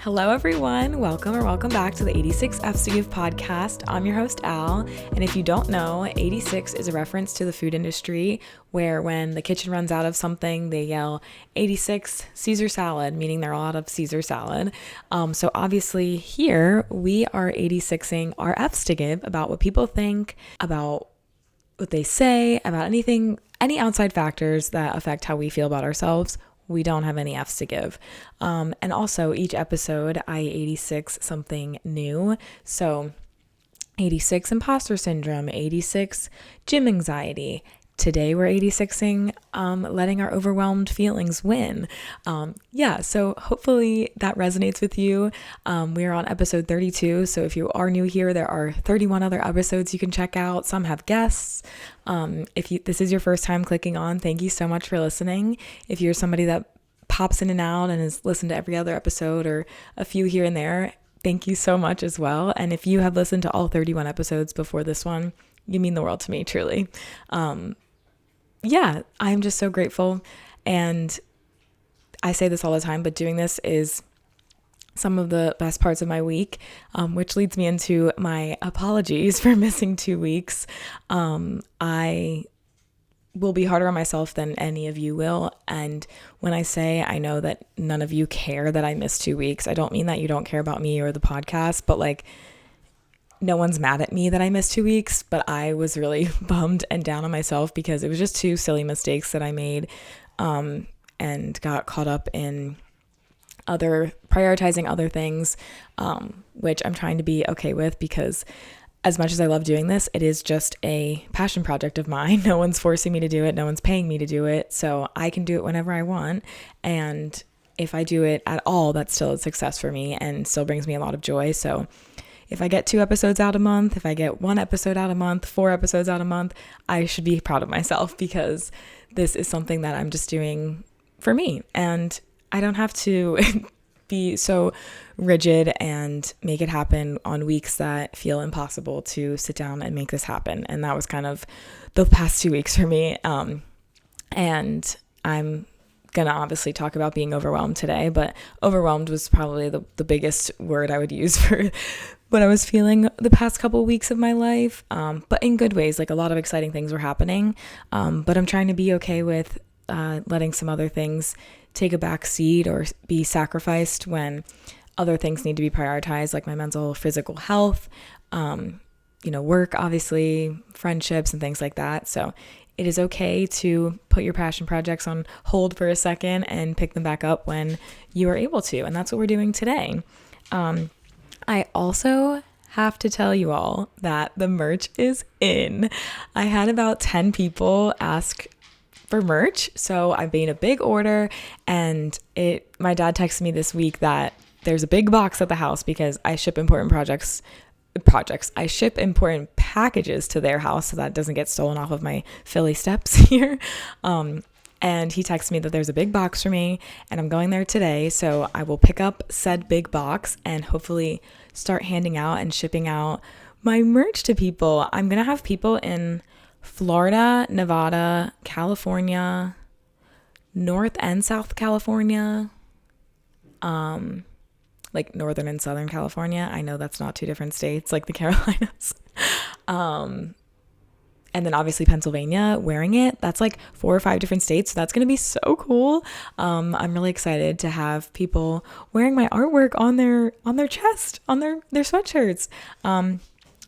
Hello, everyone. Welcome back to the 86 F's to Give podcast. I'm your host, Al. And if you don't know, 86 is a reference to the food industry where when the kitchen runs out of something, they yell 86 Caesar salad, meaning they're all out of Caesar salad. So obviously here we are 86ing our F's to give about what people think, about what they say, about anything, any outside factors that affect how we feel about ourselves. We don't have any F's to give. And also each episode, I 86 something new. So 86 imposter syndrome, 86 gym anxiety. Today we're 86ing letting our overwhelmed feelings win. So hopefully that resonates with you. We are on episode 32. So if you are new here, there are 31 other episodes you can check out. Some have guests. If this is your first time clicking on, thank you so much for listening. If you're somebody that pops in and out and has listened to every other episode or a few here and there, thank you so much as well. And if you have listened to all 31 episodes before this one, you mean the world to me, truly. I'm just so grateful. And I say this all the time, but doing this is some of the best parts of my week, which leads me into my apologies for missing 2 weeks. I will be harder on myself than any of you will. And when I say I know that none of you care that I missed 2 weeks, I don't mean that you don't care about me or the podcast, but like, no one's mad at me that I missed 2 weeks, but I was really bummed and down on myself because it was just 2 silly mistakes that I made, and got caught up in prioritizing other things, which I'm trying to be okay with because as much as I love doing this, it is just a passion project of mine. No one's forcing me to do it. No one's paying me to do it. So I can do it whenever I want. And if I do it at all, that's still a success for me and still brings me a lot of joy. So if I get 2 episodes out a month, if I get 1 episode out a month, 4 episodes out a month, I should be proud of myself because this is something that I'm just doing for me. And I don't have to be so rigid and make it happen on weeks that feel impossible to sit down and make this happen. And that was kind of the past 2 weeks for me. And I'm going to obviously talk about being overwhelmed today, but overwhelmed was probably the biggest word I would use for what I was feeling the past couple of weeks of my life, but in good ways. Like a lot of exciting things were happening, but I'm trying to be okay with letting some other things take a back seat or be sacrificed when other things need to be prioritized, like my mental, physical health, work, obviously, friendships and things like that. So it is okay to put your passion projects on hold for a second and pick them back up when you are able to. And that's what we're doing today. I also have to tell you all that the merch is in. I had about 10 people ask for merch, so I made a big order, and my dad texted me this week that there's a big box at the house because I ship important I ship important packages to their house so that doesn't get stolen off of my Philly steps here. And he texted me that there's a big box for me and I'm going there today. So I will pick up said big box and hopefully start handing out and shipping out my merch to people. I'm going to have people in Florida, Nevada, California, North and South California, like Northern and Southern California. I know that's not 2 different states like the Carolinas. And then obviously Pennsylvania wearing it. That's like 4 or 5 different states. So that's going to be so cool. I'm really excited to have people wearing my artwork on their chest, on their sweatshirts.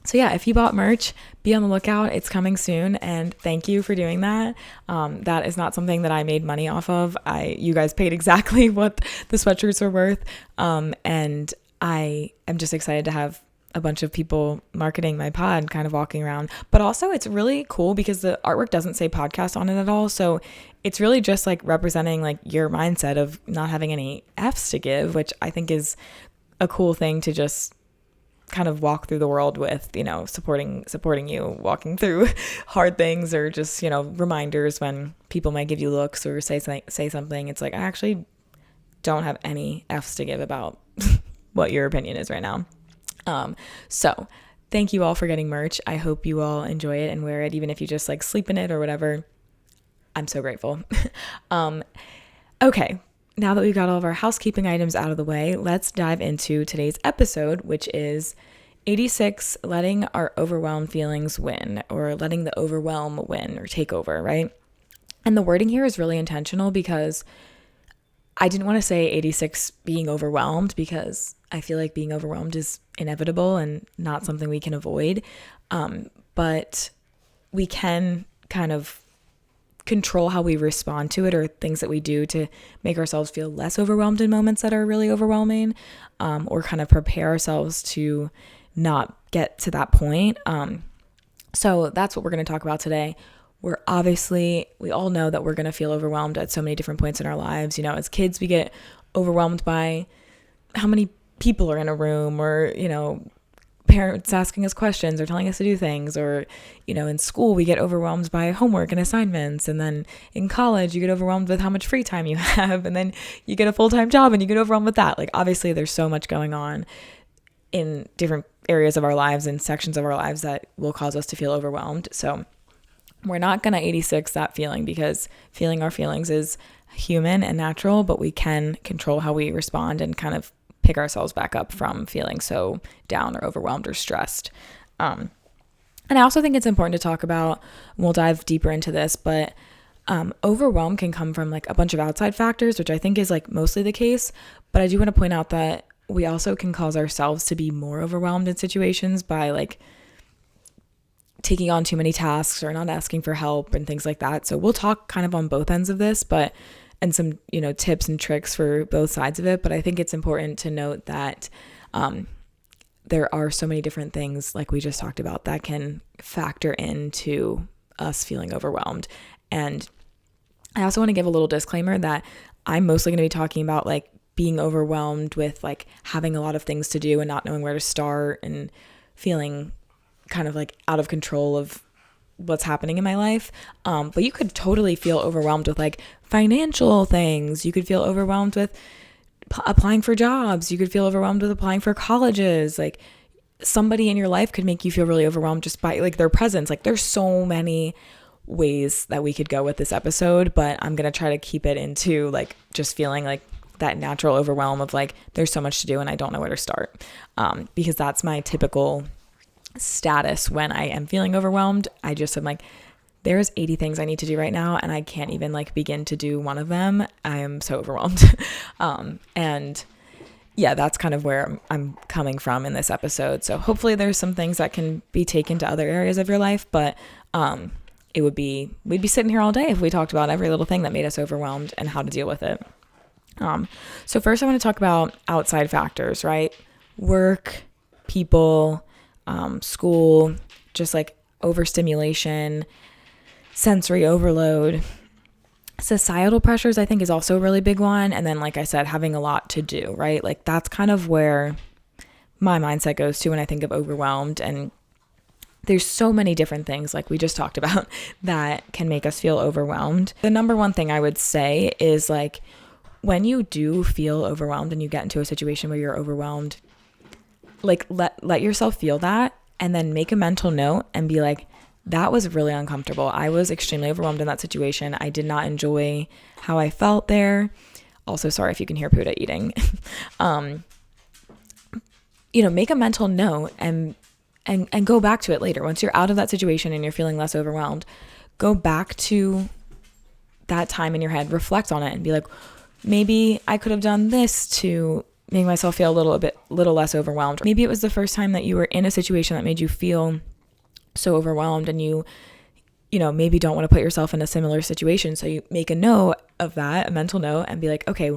So yeah, if you bought merch, be on the lookout. It's coming soon. And thank you for doing that. That is not something that I made money off of. You guys paid exactly what the sweatshirts were worth. And I am just excited to have a bunch of people marketing my pod kind of walking around, but also it's really cool because the artwork doesn't say podcast on it at all. So it's really just like representing like your mindset of not having any F's to give, which I think is a cool thing to just kind of walk through the world with, supporting you, walking through hard things or just, reminders when people might give you looks or say something. It's like, I actually don't have any F's to give about what your opinion is right now. So thank you all for getting merch. I hope you all enjoy it and wear it, even if you just like sleep in it or whatever. I'm so grateful. Okay. now that we've got all of our housekeeping items out of the way, let's dive into today's episode, which is 86, letting our overwhelmed feelings win, or letting the overwhelm win or take over, right? And the wording here is really intentional because I didn't want to say 86 being overwhelmed, because I feel like being overwhelmed is inevitable and not something we can avoid. But we can kind of control how we respond to it, or things that we do to make ourselves feel less overwhelmed in moments that are really overwhelming, or kind of prepare ourselves to not get to that point. So that's what we're going to talk about today. We all know that we're going to feel overwhelmed at so many different points in our lives. You know, as kids, we get overwhelmed by how many people are in a room, or, you know, parents asking us questions or telling us to do things, or, you know, in school, we get overwhelmed by homework and assignments. And then in college, you get overwhelmed with how much free time you have. And then you get a full-time job and you get overwhelmed with that. Like, obviously, there's so much going on in different areas of our lives and sections of our lives that will cause us to feel overwhelmed. So we're not going to 86 that feeling, because feeling our feelings is human and natural, but we can control how we respond and kind of pick ourselves back up from feeling so down or overwhelmed or stressed. And I also think it's important to talk about, and we'll dive deeper into this, but overwhelm can come from like a bunch of outside factors, which I think is like mostly the case. But I do want to point out that we also can cause ourselves to be more overwhelmed in situations by like taking on too many tasks or not asking for help and things like that. So we'll talk kind of on both ends of this, and some, you know, tips and tricks for both sides of it. But I think it's important to note that there are so many different things, like we just talked about, that can factor into us feeling overwhelmed. And I also want to give a little disclaimer that I'm mostly going to be talking about like being overwhelmed with like having a lot of things to do and not knowing where to start, and feeling kind of like out of control of what's happening in my life. But you could totally feel overwhelmed with like financial things. You could feel overwhelmed with applying for jobs. You could feel overwhelmed with applying for colleges. Like, somebody in your life could make you feel really overwhelmed just by like their presence. Like, there's so many ways that we could go with this episode, but I'm going to try to keep it into like just feeling like that natural overwhelm of like, there's so much to do and I don't know where to start. Because that's my typical status when I am feeling overwhelmed. I just am like, there's 80 things I need to do right now, and I can't even like begin to do one of them. I am so overwhelmed. And yeah, that's kind of where I'm coming from in this episode. So hopefully there's some things that can be taken to other areas of your life, but we'd be sitting here all day if we talked about every little thing that made us overwhelmed and how to deal with it. So first I want to talk about outside factors, right? Work, people, school, just like overstimulation, sensory overload. Societal pressures, I think, is also a really big one. And then, like I said, having a lot to do, right? Like, that's kind of where my mindset goes to when I think of overwhelmed. And there's so many different things, like we just talked about, that can make us feel overwhelmed. The number one thing I would say is like, when you do feel overwhelmed and you get into a situation where you're overwhelmed, like let yourself feel that, and then make a mental note and be like, that was really uncomfortable. I was extremely overwhelmed in that situation. I did not enjoy how I felt there. Also, sorry if you can hear Puda eating. Make a mental note and go back to it later. Once you're out of that situation and you're feeling less overwhelmed, go back to that time in your head, reflect on it, and be like, maybe I could have done this to make myself feel a little less overwhelmed. Maybe it was the first time that you were in a situation that made you feel so overwhelmed, and you maybe don't want to put yourself in a similar situation. So you make a note of that, a mental note, and be like, okay,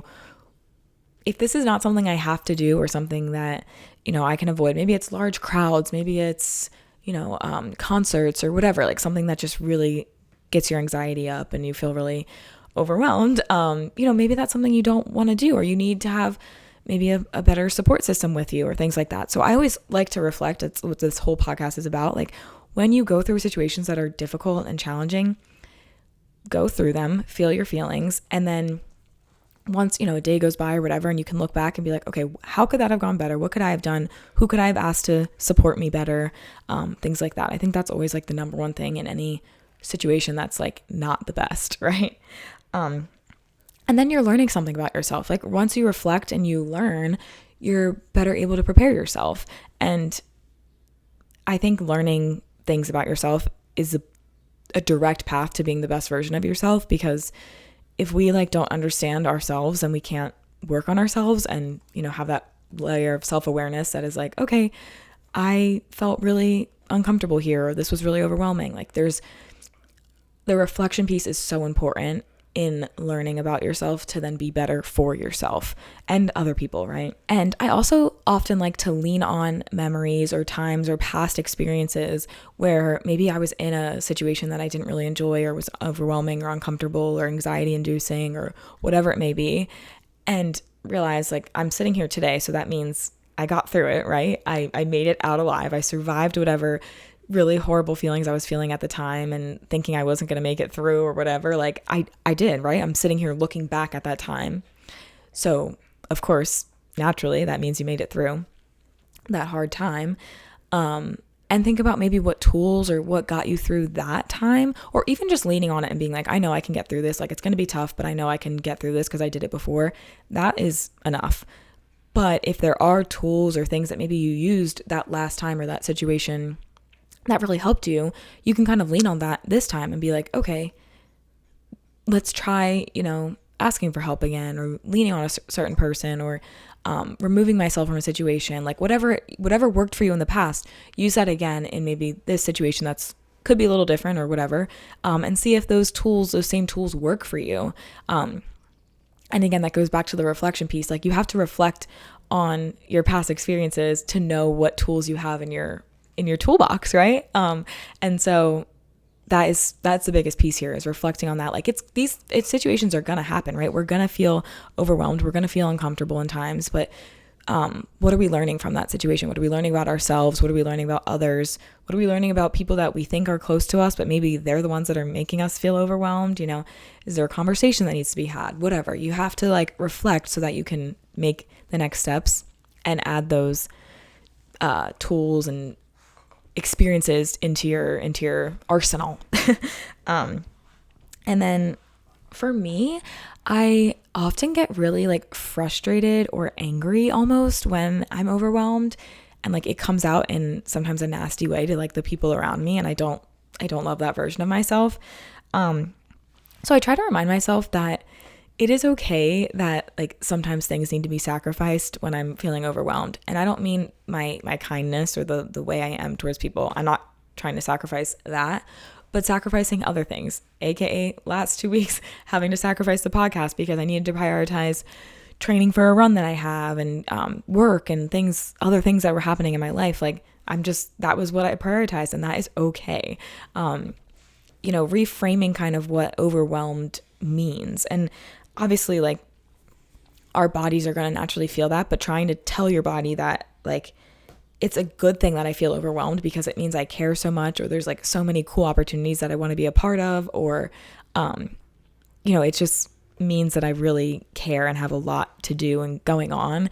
if this is not something I have to do or something that, I can avoid, maybe it's large crowds, maybe it's, concerts or whatever, like something that just really gets your anxiety up and you feel really overwhelmed. Maybe that's something you don't want to do, or you need to have maybe a better support system with you or things like that. So I always like to reflect. It's what this whole podcast is about. Like, when you go through situations that are difficult and challenging, go through them, feel your feelings. And then once, a day goes by or whatever, and you can look back and be like, okay, how could that have gone better? What could I have done? Who could I have asked to support me better? Things like that. I think that's always like the number one thing in any situation that's like not the best, right? And And then you're learning something about yourself. Like once you reflect and you learn, you're better able to prepare yourself. And I think learning things about yourself is a direct path to being the best version of yourself, because if we like don't understand ourselves and we can't work on ourselves and, you know, have that layer of self-awareness that is like, okay, I felt really uncomfortable here, or this was really overwhelming. Like the reflection piece is so important in learning about yourself to then be better for yourself and other people, right? And I also often like to lean on memories or times or past experiences where maybe I was in a situation that I didn't really enjoy or was overwhelming or uncomfortable or anxiety inducing or whatever it may be, and realize like I'm sitting here today, so that means I got through it, right? I made it out alive. I survived whatever really horrible feelings I was feeling at the time and thinking I wasn't going to make it through or whatever. Like I did, right? I'm sitting here looking back at that time. So of course, naturally, that means you made it through that hard time. And think about maybe what tools or what got you through that time, or even just leaning on it and being like, I know I can get through this. Like it's going to be tough, but I know I can get through this because I did it before. That is enough. But if there are tools or things that maybe you used that last time or that situation that really helped you, you can kind of lean on that this time and be like, okay, let's try, you know, asking for help again, or leaning on a certain person, or removing myself from a situation. Like whatever worked for you in the past, use that again in maybe this situation that's could be a little different or whatever, and see if those same tools work for you. And again, that goes back to the reflection piece. Like you have to reflect on your past experiences to know what tools you have in your toolbox, right? And so that's the biggest piece here, is reflecting on that. Like it's situations are gonna happen, right? We're gonna feel overwhelmed. We're gonna feel uncomfortable in times, but what are we learning from that situation? What are we learning about ourselves? What are we learning about others? What are we learning about people that we think are close to us, but maybe they're the ones that are making us feel overwhelmed? You know, is there a conversation that needs to be had? Whatever. You have to like reflect so that you can make the next steps and add those tools and experiences into your arsenal. And then for me, I often get really like frustrated or angry almost when I'm overwhelmed, and like it comes out in sometimes a nasty way to like the people around me, and I don't love that version of myself. So I try to remind myself that it is okay that like sometimes things need to be sacrificed when I'm feeling overwhelmed. And I don't mean my kindness or the way I am towards people. I'm not trying to sacrifice that, but sacrificing other things, aka last 2 weeks having to sacrifice the podcast because I needed to prioritize training for a run that I have, and work and other things that were happening in my life. Like that was what I prioritized, and that is okay. You know, reframing kind of what overwhelmed means. And obviously like our bodies are going to naturally feel that, but trying to tell your body that like it's a good thing that I feel overwhelmed because it means I care so much, or there's like so many cool opportunities that I want to be a part of, or you know, it just means that I really care and have a lot to do and going on,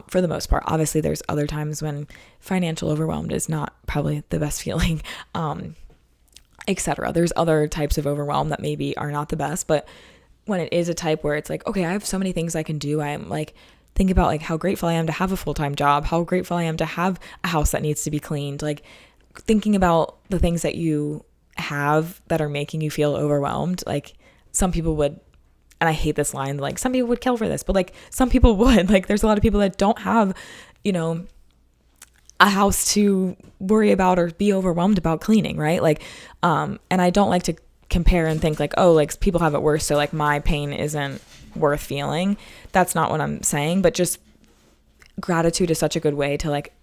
for the most part. Obviously there's other times when financial overwhelmed is not probably the best feeling, etc. There's other types of overwhelm that maybe are not the best, but when it is a type where it's like, okay, I have so many things I can do. I am like, think about like how grateful I am to have a full-time job, how grateful I am to have a house that needs to be cleaned. Like thinking about the things that you have that are making you feel overwhelmed. Like some people would, and I hate this line, like some people would kill for this, but like some people would, like there's a lot of people that don't have, you know, a house to worry about or be overwhelmed about cleaning, right? Like, and I don't like to compare and think like, oh, like people have it worse, so like my pain isn't worth feeling. That's not what I'm saying, but just gratitude is such a good way to like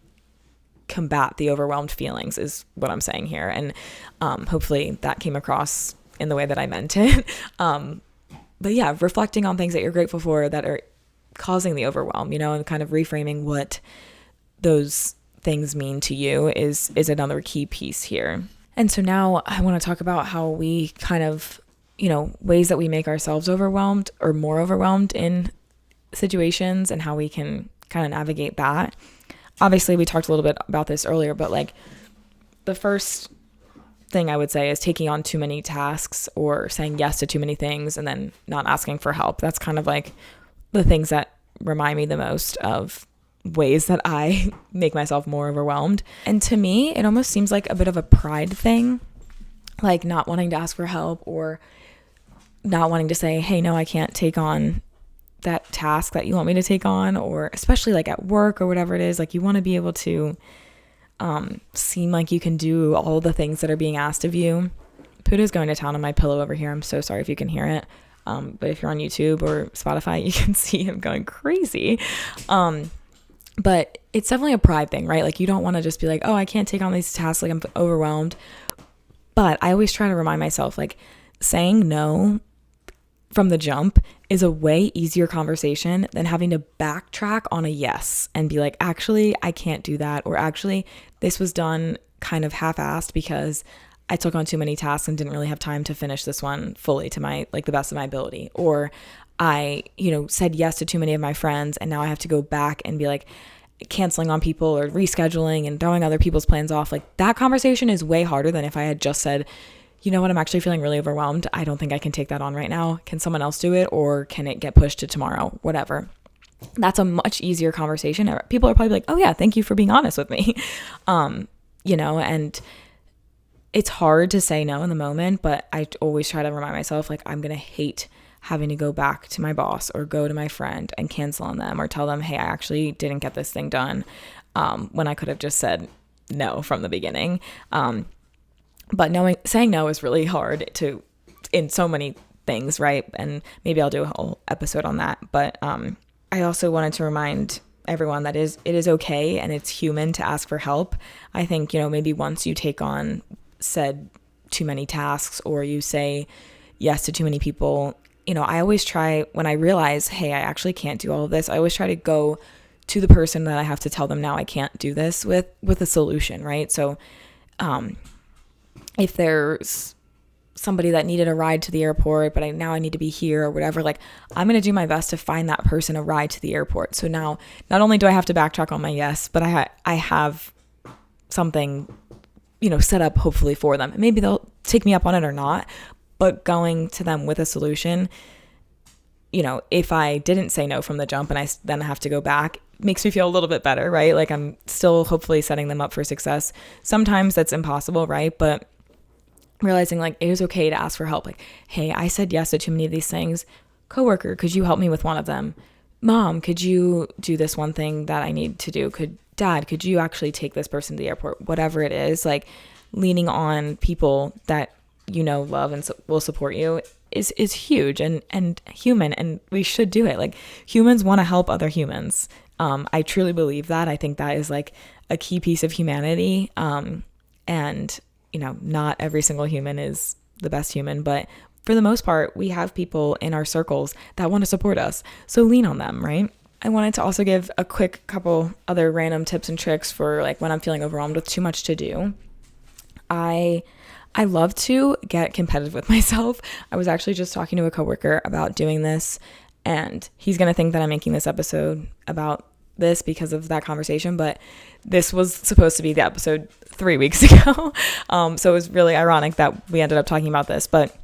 combat the overwhelmed feelings is what I'm saying here. And hopefully that came across in the way that I meant it. But yeah, reflecting on things that you're grateful for that are causing the overwhelm, you know, and kind of reframing what those things mean to you is another key piece here. And so now I want to talk about how we kind of, you know, ways that we make ourselves overwhelmed or more overwhelmed in situations, and how we can kind of navigate that. Obviously, we talked a little bit about this earlier, but like the first thing I would say is taking on too many tasks or saying yes to too many things and then not asking for help. That's kind of like the things that remind me the most of ways that I make myself more overwhelmed. And to me, it almost seems like a bit of a pride thing, like not wanting to ask for help or not wanting to say, hey, no, I can't take on that task that you want me to take on, or especially like at work or whatever it is, like you want to be able to seem like you can do all the things that are being asked of you. Puda's going to town on my pillow over here. I'm so sorry if you can hear it. But if you're on YouTube or Spotify, you can see him going crazy. But it's definitely a pride thing, right? Like you don't want to just be like, oh, I can't take on these tasks, like I'm overwhelmed. But I always try to remind myself, like saying no from the jump is a way easier conversation than having to backtrack on a yes and be like, actually, I can't do that. Or actually, this was done kind of half-assed because I took on too many tasks and didn't really have time to finish this one fully to my, like the best of my ability. Or I, said yes to too many of my friends and now I have to go back and be like canceling on people or rescheduling and throwing other people's plans off. Like that conversation is way harder than if I had just said, you know what, I'm actually feeling really overwhelmed. I don't think I can take that on right now. Can someone else do it, or can it get pushed to tomorrow? Whatever. That's a much easier conversation. People are probably like, oh yeah, thank you for being honest with me. And it's hard to say no in the moment, but I always try to remind myself, like, I'm going to hate having to go back to my boss or go to my friend and cancel on them or tell them, hey, I actually didn't get this thing done, when I could have just said no from the beginning. But saying no is really hard in so many things, right? And maybe I'll do a whole episode on that. But I also wanted to remind everyone that it is okay and it's human to ask for help. I think, maybe once you take on said too many tasks or you say yes to too many people, I always try, when I realize, hey, I actually can't do all of this, I always try to go to the person that I have to tell them now I can't do this with a solution, right? So if there's somebody that needed a ride to the airport, but now I need to be here or whatever, like I'm going to do my best to find that person a ride to the airport. So now not only do I have to backtrack on my yes, but I have something, set up hopefully for them. Maybe they'll take me up on it or not, but going to them with a solution, if I didn't say no from the jump and I then have to go back, makes me feel a little bit better, right? Like I'm still hopefully setting them up for success. Sometimes that's impossible, right? But realizing like it is okay to ask for help. Like, hey, I said yes to too many of these things. Coworker, could you help me with one of them? Mom, could you do this one thing that I need to do? Dad, could you actually take this person to the airport? Whatever it is, like leaning on people that love and will support you is huge and human, and we should do it. Like humans want to help other humans. I truly believe that. I think that is like a key piece of humanity. And not every single human is the best human, but for the most part, we have people in our circles that want to support us. So lean on them, right? I wanted to also give a quick couple other random tips and tricks for like when I'm feeling overwhelmed with too much to do. I love to get competitive with myself. I was actually just talking to a coworker about doing this, and he's going to think that I'm making this episode about this because of that conversation, but this was supposed to be the episode 3 weeks ago. So it was really ironic that we ended up talking about this, but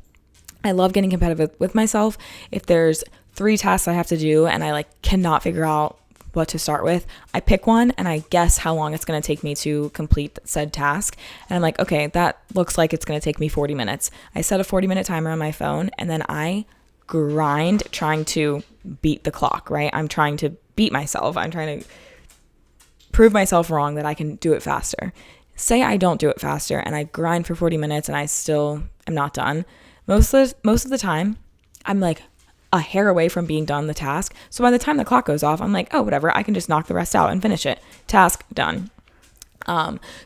I love getting competitive with myself. If there's 3 tasks I have to do and I like cannot figure out what to start with, I pick one and I guess how long it's going to take me to complete said task. And I'm like, okay, that looks like it's going to take me 40 minutes. I set a 40-minute timer on my phone and then I grind trying to beat the clock, right? I'm trying to beat myself. I'm trying to prove myself wrong that I can do it faster. Say I don't do it faster and I grind for 40 minutes and I still am not done. Most of the time, I'm like a hair away from being done the task. So by the time the clock goes off, I'm like, oh, whatever, I can just knock the rest out and finish it. Task done.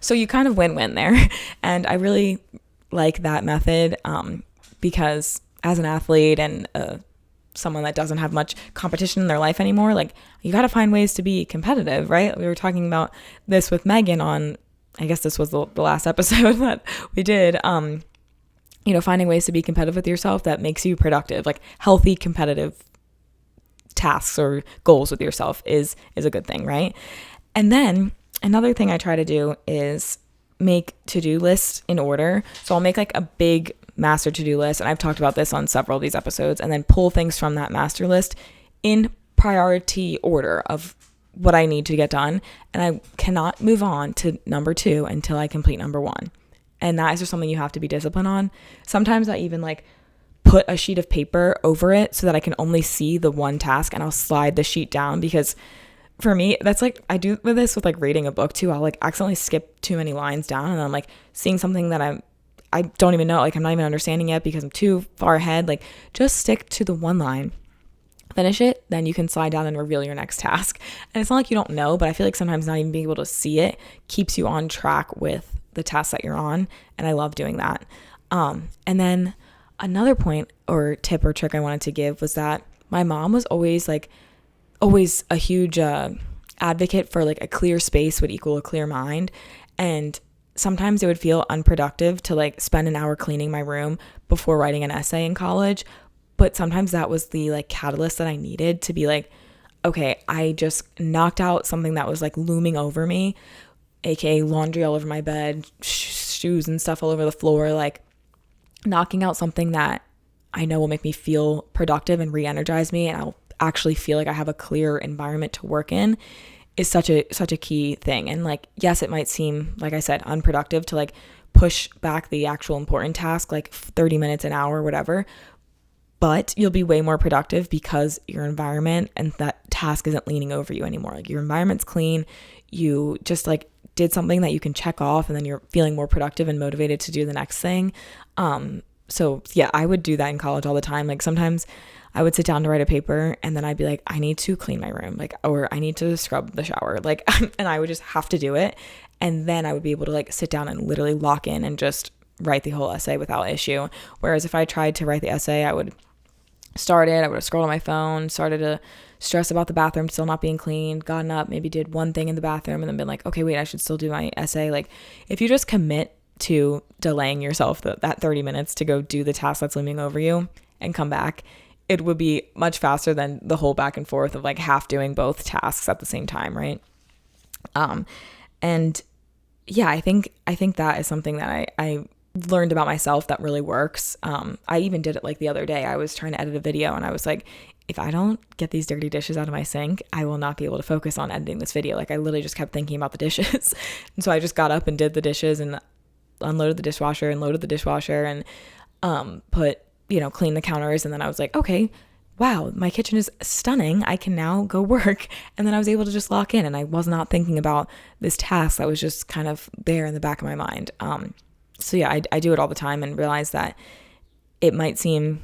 So you kind of win-win there. And I really like that method because as an athlete and someone that doesn't have much competition in their life anymore, like you got to find ways to be competitive, right? We were talking about this with Megan on, I guess this was the last episode that we did, finding ways to be competitive with yourself that makes you productive, like healthy competitive tasks or goals with yourself is a good thing, right? And then another thing I try to do is make to-do lists in order. So I'll make like a big master to-do list, and I've talked about this on several of these episodes, and then pull things from that master list in priority order of what I need to get done. And I cannot move on to number 2 until I complete number 1. And that is just something you have to be disciplined on. Sometimes I even like put a sheet of paper over it so that I can only see the one task, and I'll slide the sheet down, because for me, that's like, I do with this with like reading a book too. I'll like accidentally skip too many lines down, and I'm like seeing something that I don't even know, like I'm not even understanding yet because I'm too far ahead. Like, just stick to the one line, finish it, then you can slide down and reveal your next task. And it's not like you don't know, but I feel like sometimes not even being able to see it keeps you on track with the task that you're on. And I love doing that. And then another point or tip or trick I wanted to give was that my mom was always a huge advocate for like a clear space would equal a clear mind. And sometimes it would feel unproductive to like spend an hour cleaning my room before writing an essay in college. But sometimes that was the like catalyst that I needed to be like, okay, I just knocked out something that was like looming over me, aka laundry all over my bed, shoes and stuff all over the floor, like knocking out something that I know will make me feel productive and re-energize me, and I'll actually feel like I have a clear environment to work in, is such a key thing. And like, yes, it might seem, like I said, unproductive to like push back the actual important task, like 30 minutes, an hour, whatever, but you'll be way more productive because your environment and that task isn't leaning over you anymore. Like, your environment's clean. You just like did something that you can check off, and then you're feeling more productive and motivated to do the next thing. So yeah, I would do that in college all the time. Like, sometimes I would sit down to write a paper, and then I'd be like, I need to clean my room, like, or I need to scrub the shower, like, and I would just have to do it. And then I would be able to like sit down and literally lock in and just write the whole essay without issue. Whereas if I tried to write the essay, I would have scrolled on my phone, started to stress about the bathroom still not being cleaned, gotten up, maybe did one thing in the bathroom, and then been like, okay, wait, I should still do my essay. Like, if you just commit to delaying yourself that 30 minutes to go do the task that's looming over you and come back, it would be much faster than the whole back and forth of like half doing both tasks at the same time, right? And yeah, I think that is something that I learned about myself that really works. I even did it like the other day. I was trying to edit a video, and I was like, if I don't get these dirty dishes out of my sink, I will not be able to focus on editing this video. Like, I literally just kept thinking about the dishes. And so I just got up and did the dishes and unloaded the dishwasher and loaded the dishwasher and cleaned the counters. And then I was like, okay, wow, my kitchen is stunning. I can now go work. And then I was able to just lock in, and I was not thinking about this task that was just kind of there in the back of my mind. So yeah, I do it all the time, and realize that it might seem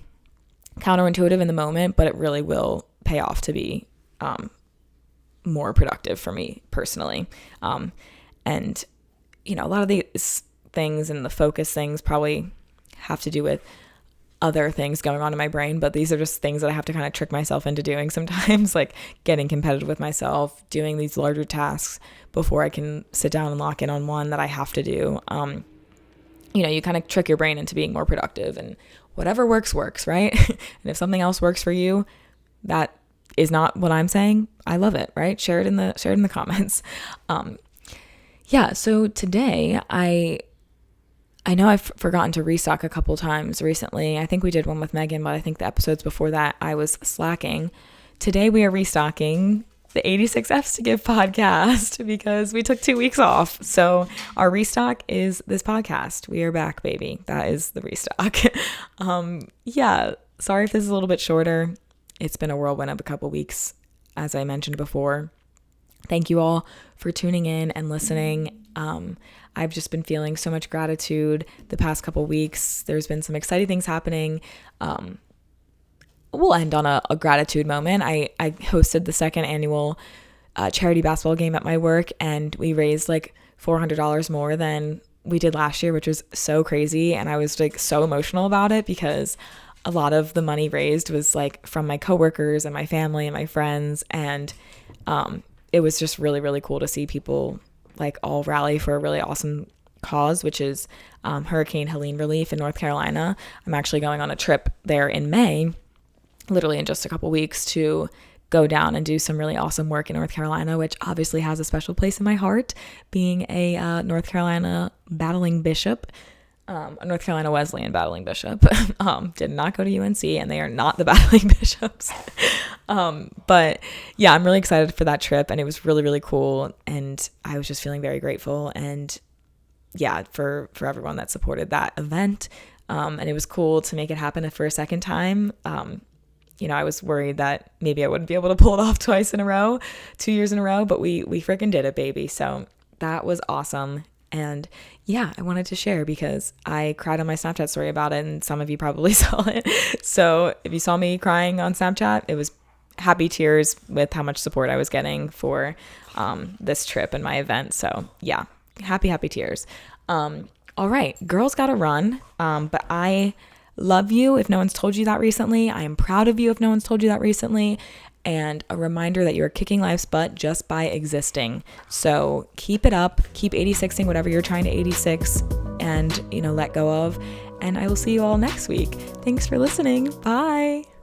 counterintuitive in the moment, but it really will pay off to be more productive for me personally. And a lot of these things and the focus things probably have to do with other things going on in my brain, but these are just things that I have to kind of trick myself into doing sometimes, like getting competitive with myself, doing these larger tasks before I can sit down and lock in on one that I have to do. You kind of trick your brain into being more productive, and whatever works, right? And if something else works for you, that is not what I'm saying, I love it, right? Share it in the comments. So today I know I've forgotten to restock a couple times recently. I think we did one with Megan, but I think the episodes before that I was slacking. Today we are restocking the 86 F's to Give podcast because we took 2 weeks off. So our restock is this podcast. We are back, baby. That is the restock. Sorry if this is a little bit shorter. It's been a whirlwind of a couple weeks, as I mentioned before. Thank you all for tuning in and listening. I've just been feeling so much gratitude the past couple weeks. There's been some exciting things happening. We'll end on a gratitude moment. I hosted the second annual charity basketball game at my work, and we raised like $400 more than we did last year, which was so crazy. And I was like so emotional about it because a lot of the money raised was like from my coworkers and my family and my friends. And it was just really, really cool to see people like all rally for a really awesome cause, which is Hurricane Helene relief in North Carolina. I'm actually going on a trip there in May, literally in just a couple weeks, to go down and do some really awesome work in North Carolina, which obviously has a special place in my heart, being a North Carolina battling bishop. A North Carolina Wesleyan battling bishop. Did not go to UNC, and they are not the battling bishops. But yeah, I'm really excited for that trip, and it was really, really cool. And I was just feeling very grateful. And yeah, for everyone that supported that event. And it was cool to make it happen for a second time. I was worried that maybe I wouldn't be able to pull it off 2 years in a row, but we freaking did it, baby. So that was awesome. And yeah, I wanted to share because I cried on my Snapchat story about it, and some of you probably saw it. So if you saw me crying on Snapchat, it was happy tears with how much support I was getting for this trip and my event. So yeah, happy tears. All right, girls gotta run. But I love you if no one's told you that recently. I am proud of you if no one's told you that recently. And a reminder that you're kicking life's butt just by existing. So keep it up, keep 86ing whatever you're trying to 86 and, let go of. And I will see you all next week. Thanks for listening. Bye.